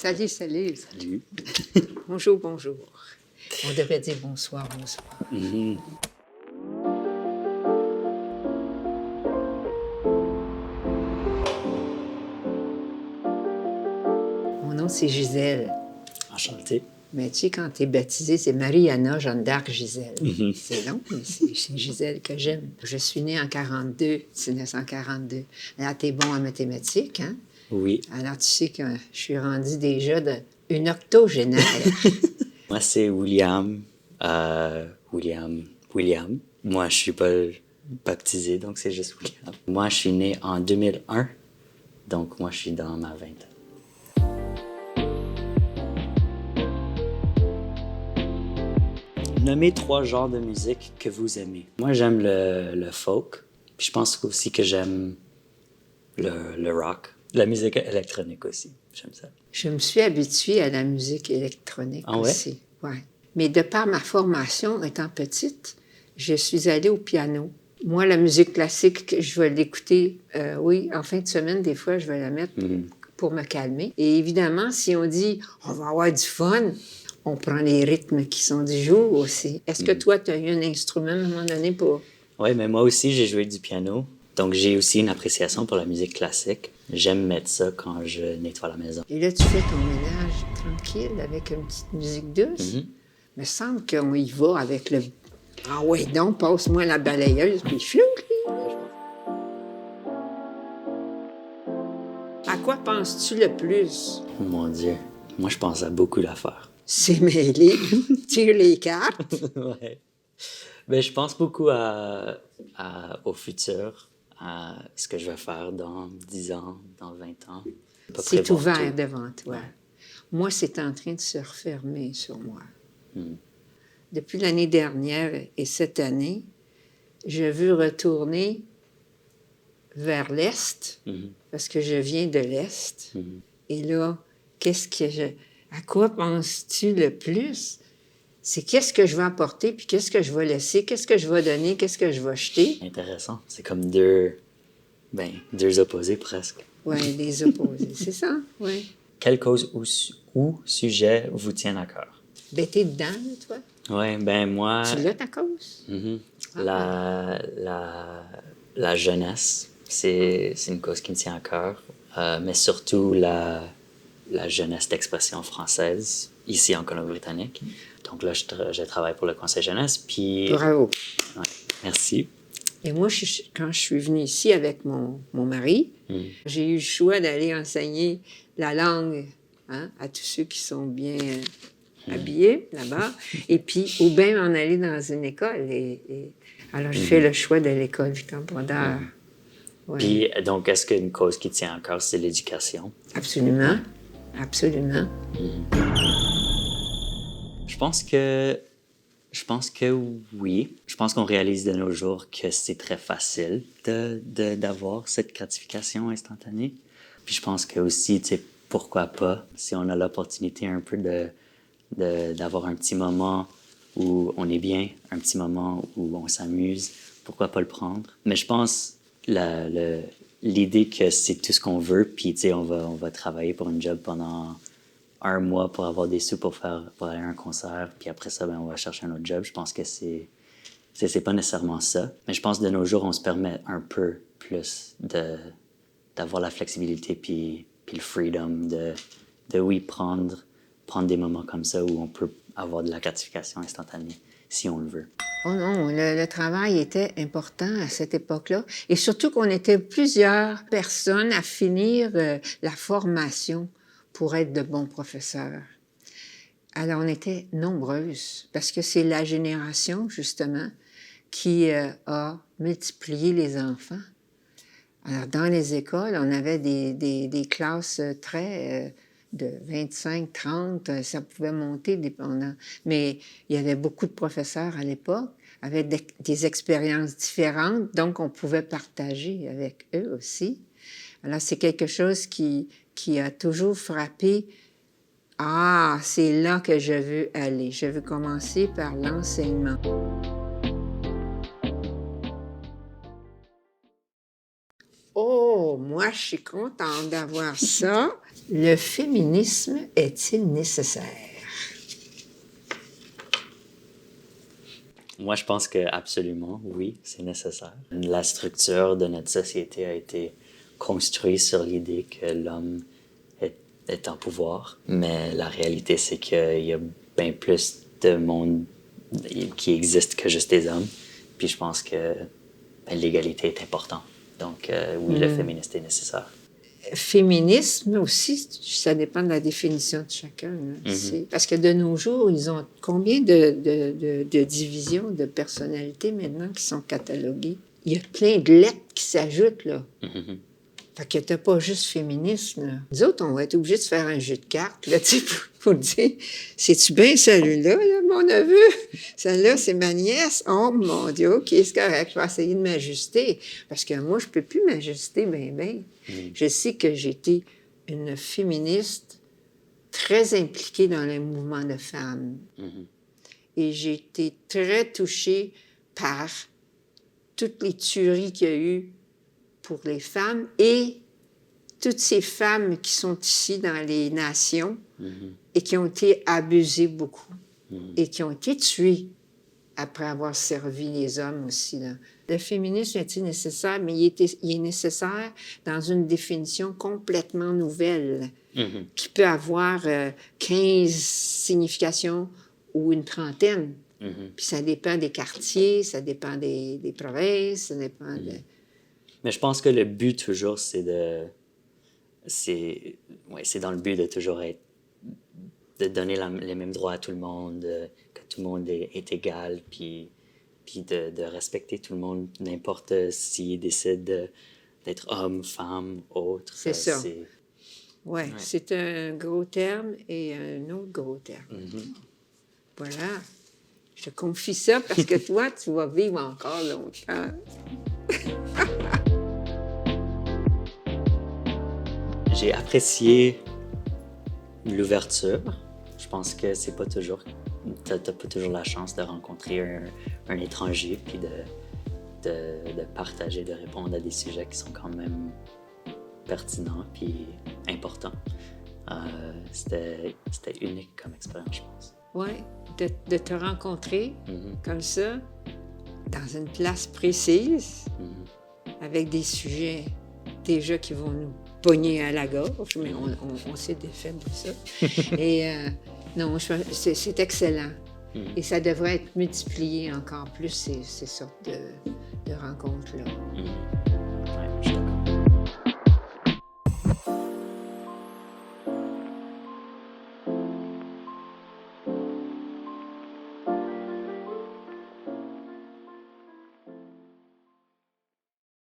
Salut, salut. Salut. Bonjour, bonjour. On devrait dire bonsoir, bonsoir. Mhm. Mon nom, c'est Gisèle. Enchanté. Mais tu sais, quand tu es baptisée, c'est Marie-Anna Jeanne d'Arc Gisèle. Mhm. C'est long, mais c'est Gisèle que j'aime. Je suis née en 1942. Alors, tu es bon en mathématiques, hein? Oui. Alors, tu sais que je suis rendue déjà une octogénaire. Moi, c'est William. William. Moi, je suis pas baptisé, donc c'est juste William. Moi, je suis né en 2001, donc moi, je suis dans ma vingtaine. Nommez 3 genres de musique que vous aimez. Moi, j'aime le folk, puis je pense aussi que j'aime le rock. La musique électronique aussi, j'aime ça. Je me suis habituée à la musique électronique Ah ouais? aussi. Ouais. Mais de par ma formation étant petite, je suis allée au piano. Moi, la musique classique, je vais l'écouter, oui, en fin de semaine, des fois, je vais la mettre pour me calmer. Et évidemment, si on dit on va avoir du fun, on prend les rythmes qui sont du jour aussi. Est-ce que toi, tu as eu un instrument à un moment donné pour... Oui, mais moi aussi, j'ai joué du piano. Donc, j'ai aussi une appréciation pour la musique classique. J'aime mettre ça quand je nettoie la maison. Et là, tu fais ton ménage tranquille avec une petite musique douce. Il me semble qu'on y va avec le... Ah oui, donc, passe-moi la balayeuse, puis flou. À quoi penses-tu le plus? Mon Dieu, moi, je pense à beaucoup d'affaires. C'est mêlé. Tire les cartes. Ouais. Ben, je pense beaucoup au futur, à ce que je vais faire dans 10 ans, dans 20 ans. Pas C'est prévoir ouvert tout. devant toi. Moi, c'est en train de se refermer sur moi. Depuis l'année dernière et cette année, je veux retourner vers l'Est, parce que je viens de l'Est. Et là, à quoi penses-tu le plus? C'est qu'est-ce que je vais apporter, puis qu'est-ce que je vais laisser, qu'est-ce que je vais donner, qu'est-ce que je vais jeter. Intéressant. C'est comme deux opposés presque. Oui, les opposés, c'est ça, oui. Quelle cause ou sujet vous tient à cœur? Ben, t'es dedans, là, toi. Oui, ben moi... Tu l'as, ta cause? La jeunesse, c'est une cause qui me tient à cœur, mais surtout la jeunesse d'expression française, ici en Colombie-Britannique. Donc là, je travaille pour le Conseil jeunesse, puis... Bravo. Ouais, merci. Et moi, quand je suis venue ici avec mon mari, j'ai eu le choix d'aller enseigner la langue à tous ceux qui sont bien habillés là-bas, et puis ou bien en aller dans une école. Alors, j'ai fait le choix de l'école Victor Brodeur. Ouais. Puis, donc, est-ce qu'une cause qui tient à cœur, c'est l'éducation? Absolument. Absolument. Je pense que oui. Je pense qu'on réalise de nos jours que c'est très facile d'avoir cette gratification instantanée. Puis je pense que aussi, tu sais, pourquoi pas, si on a l'opportunité un peu d'avoir un petit moment où on est bien, un petit moment où on s'amuse, pourquoi pas le prendre? Mais je pense l'idée que c'est tout ce qu'on veut, puis tu sais, on va travailler pour une job pendant 1 mois pour avoir des sous pour aller à un concert, puis après ça, ben, on va chercher un autre job. Je pense que c'est pas nécessairement ça. Mais je pense que de nos jours, on se permet un peu plus d'avoir la flexibilité puis le freedom de oui, prendre des moments comme ça où on peut avoir de la gratification instantanée si on le veut. Oh non, le travail était important à cette époque-là. Et surtout qu'on était plusieurs personnes à finir la formation pour être de bons professeurs. Alors, on était nombreuses, parce que c'est la génération, justement, qui a multiplié les enfants. Alors, dans les écoles, on avait des classes très... de 25, 30, ça pouvait monter dépendant. Mais il y avait beaucoup de professeurs à l'époque, avec des expériences différentes, donc on pouvait partager avec eux aussi. Alors, c'est quelque chose qui a toujours frappé. Ah, c'est là que je veux aller. Je veux commencer par l'enseignement. Oh, moi, je suis contente d'avoir ça. Le féminisme est-il nécessaire? Moi, je pense que absolument, oui, c'est nécessaire. La structure de notre société a été construite sur l'idée que l'homme est en pouvoir, mais la réalité, c'est qu'il y a bien plus de monde qui existe que juste des hommes. Puis je pense que l'égalité est importante. Donc, oui, le féministe est nécessaire. Féminisme aussi, ça dépend de la définition de chacun. Parce que de nos jours, ils ont combien de divisions de personnalités maintenant qui sont cataloguées? Il y a plein de lettres qui s'ajoutent, là. Fait que t'as pas juste féminisme, là. Nous autres, on va être obligés de faire un jeu de cartes, là, tu sais, pour dire, c'est-tu bien celui-là, là, mon neveu? Celle-là, c'est ma nièce. Oh, mon Dieu, OK, c'est correct, je vais essayer de m'ajuster. Parce que moi, je peux plus m'ajuster bien. Je sais que j'étais une féministe très impliquée dans le mouvement de femmes. Et j'ai été très touchée par toutes les tueries qu'il y a eu pour les femmes et toutes ces femmes qui sont ici dans les nations et qui ont été abusées beaucoup et qui ont été tuées après avoir servi les hommes aussi, là. Le féminisme est-il nécessaire? Mais il est nécessaire dans une définition complètement nouvelle qui peut avoir 15 significations ou une trentaine. Puis ça dépend des quartiers, ça dépend des provinces, ça dépend de... Mais je pense que le but toujours, c'est dans le but de toujours de donner les mêmes droits à tout le monde, que tout le monde est égal, puis de respecter tout le monde, n'importe s'il décide d'être homme, femme, autre. C'est ça. Oui, c'est un gros terme et un autre gros terme. Voilà. Je te confie ça parce que toi, tu vas vivre encore longtemps. J'ai apprécié l'ouverture. Je pense que c'est pas toujours... T'as pas toujours la chance de rencontrer un étranger puis de partager, de répondre à des sujets qui sont quand même pertinents puis importants. C'était unique comme expérience, je pense. Oui, de te rencontrer comme ça, dans une place précise, avec des sujets déjà qui vont nous pogner à la gorge, mais on s'est défait de ça. Et non, c'est excellent. Et ça devrait être multiplié encore plus, ces sortes de rencontres-là.